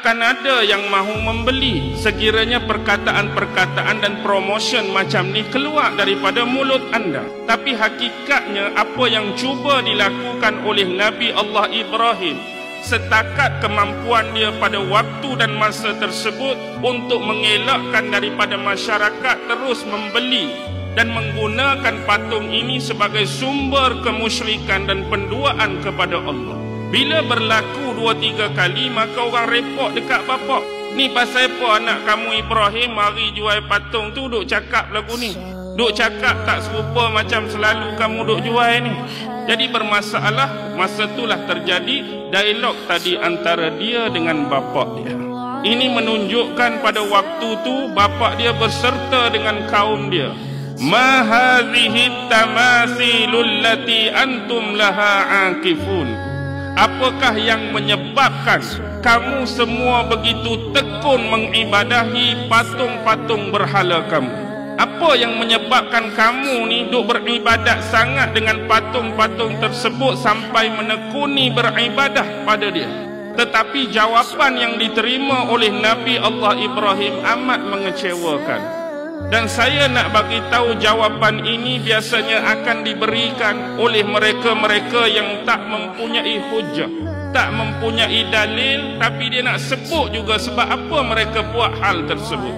akan ada yang mahu membeli sekiranya perkataan-perkataan dan promotion macam ni keluar daripada mulut anda. Tapi hakikatnya apa yang cuba dilakukan oleh Nabi Allah Ibrahim setakat kemampuan dia pada waktu dan masa tersebut untuk mengelakkan daripada masyarakat terus membeli dan menggunakan patung ini sebagai sumber kemusyrikan dan penduaan kepada Allah. Bila berlaku 2-3 kali, maka orang repot dekat bapak. Ni pasal apa anak kamu Ibrahim mari jual patung tu duk cakap lagu ni? Duk cakap tak serupa macam selalu kamu duk jual ni. Jadi bermasalah, masa itulah terjadi dialog tadi antara dia dengan bapak dia. Ini menunjukkan pada waktu tu bapak dia berserta dengan kaum dia. Ma hadhihi tamathilul lati antum laha akifun. Apakah yang menyebabkan kamu semua begitu tekun mengibadahi patung-patung berhala kamu? Apa yang menyebabkan kamu ni duk beribadat sangat dengan patung-patung tersebut sampai menekuni beribadah pada dia? Tetapi jawapan yang diterima oleh Nabi Allah Ibrahim amat mengecewakan. Dan saya nak bagi tahu jawapan ini biasanya akan diberikan oleh mereka-mereka yang tak mempunyai hujah, tak mempunyai dalil, tapi dia nak sebut juga sebab apa mereka buat hal tersebut.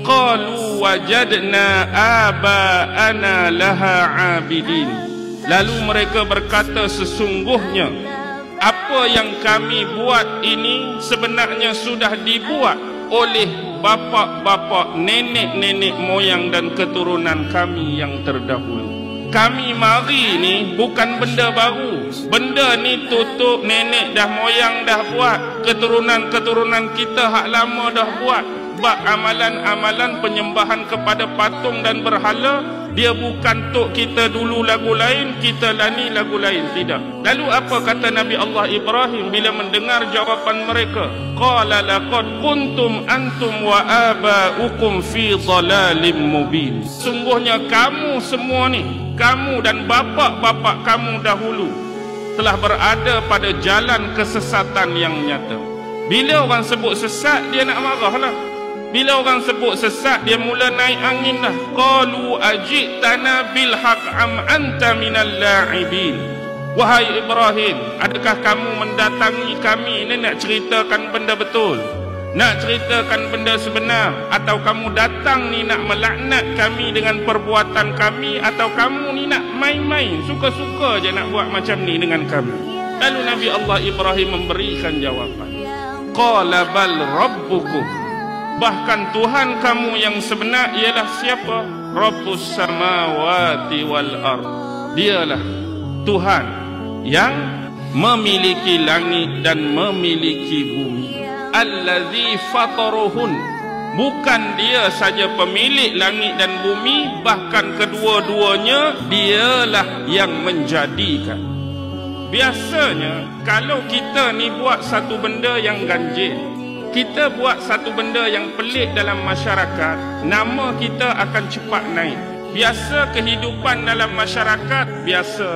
Qalu wajadna aba'ana laha abidin. Lalu mereka berkata, sesungguhnya apa yang kami buat ini sebenarnya sudah dibuat oleh bapa-bapa, nenek-nenek moyang dan keturunan kami yang terdahulu. Kami mari ni bukan benda baru. Benda ni tutup nenek dah moyang dah buat, keturunan-keturunan kita hak lama dah buat. Bab amalan-amalan penyembahan kepada patung dan berhala, dia bukan tok kita dulu lagu lain, kita lani lagu lain, tidak. Lalu apa kata Nabi Allah Ibrahim bila mendengar jawapan mereka? Qala laqad kuntum antum wa aba'ukum fi dhalalim mubin. Sungguhnya kamu semua ni, kamu dan bapa-bapa kamu dahulu telah berada pada jalan kesesatan yang nyata. Bila orang sebut sesat, dia nak marahlah. Bila orang sebut sesat, dia mula naik angin dah. Qalu ajitana bil haq am anta minal la'ibin. Wahai Ibrahim, adakah kamu mendatangi kami ni nak ceritakan benda betul, nak ceritakan benda sebenar, atau kamu datang ni nak melaknat kami dengan perbuatan kami, atau kamu ni nak main-main, suka-suka je nak buat macam ni dengan kami? Lalu Nabi Allah Ibrahim memberikan jawapan. Qala bal rabbukum. Bahkan Tuhan kamu yang sebenar ialah siapa? Rabbus samawati wal ard. Dialah Tuhan yang memiliki langit dan memiliki bumi. Allazi fataruhun. Bukan dia saja pemilik langit dan bumi, bahkan kedua-duanya dialah yang menjadikan. Biasanya kalau kita ni buat satu benda yang ganjil, kita buat satu benda yang pelik dalam masyarakat, nama kita akan cepat naik. Biasa kehidupan dalam masyarakat biasa.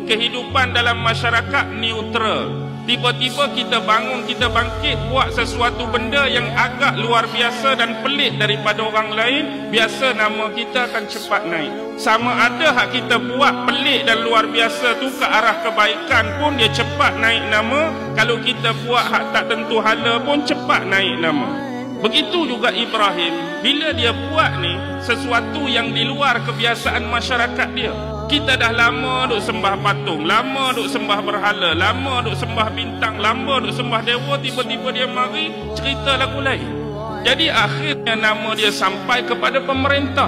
Kehidupan dalam masyarakat neutral. Tiba-tiba kita bangun, kita bangkit buat sesuatu benda yang agak luar biasa dan pelik daripada orang lain, biasa nama kita akan cepat naik. Sama ada hak kita buat pelik dan luar biasa tu ke arah kebaikan pun dia cepat naik nama. Kalau kita buat hak tak tentu hala pun cepat naik nama. Begitu juga Ibrahim, bila dia buat ni sesuatu yang di luar kebiasaan masyarakat dia. Kita dah lama duk sembah patung, lama duk sembah berhala, lama duk sembah bintang, lama duk sembah dewa, tiba-tiba dia mari cerita lagu lain. Jadi akhirnya nama dia sampai kepada pemerintah,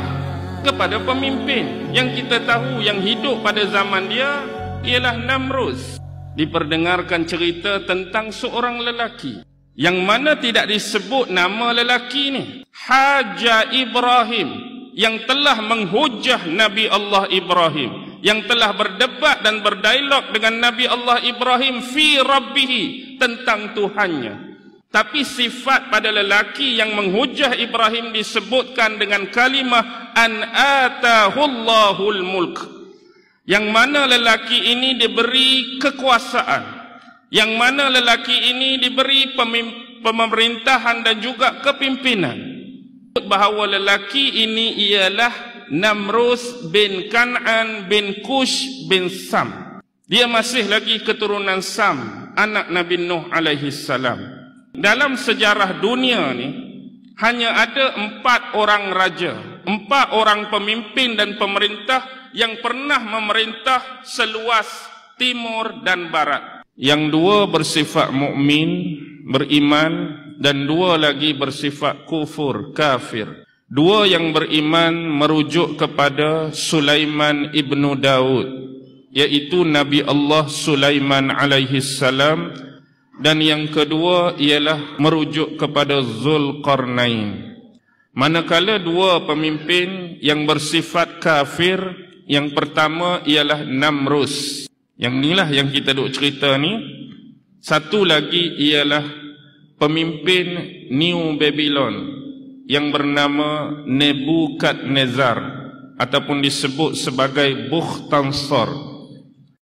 kepada pemimpin yang kita tahu yang hidup pada zaman dia ialah Namruz. Diperdengarkan cerita tentang seorang lelaki yang mana tidak disebut nama lelaki ni. Haja Ibrahim, yang telah menghujah Nabi Allah Ibrahim, yang telah berdebat dan berdialog dengan Nabi Allah Ibrahim fi rabbihi, tentang Tuhannya. Tapi sifat pada lelaki yang menghujah Ibrahim disebutkan dengan kalimah an atahullahul mulk, yang mana lelaki ini diberi kekuasaan, yang mana lelaki ini diberi pemerintahan dan juga kepimpinan. Bahawa lelaki ini ialah Namrus bin Kan'an bin Kush bin Sam. Dia masih lagi keturunan Sam, anak Nabi Nuh alaihi salam. Dalam sejarah dunia ni hanya ada 4 orang raja, 4 orang pemimpin dan pemerintah yang pernah memerintah seluas timur dan barat. Yang 2 bersifat mukmin, beriman, dan 2 lagi bersifat kufur, kafir. 2 yang beriman merujuk kepada Sulaiman ibnu Daud, yaitu Nabi Allah Sulaiman alaihi salam, dan yang kedua ialah merujuk kepada Zulkarnain. Manakala 2 pemimpin yang bersifat kafir, yang pertama ialah Namrus. Yang inilah yang kita duk cerita ni. Satu lagi ialah pemimpin New Babylon yang bernama Nebukadnezar ataupun disebut sebagai Bukhtansar.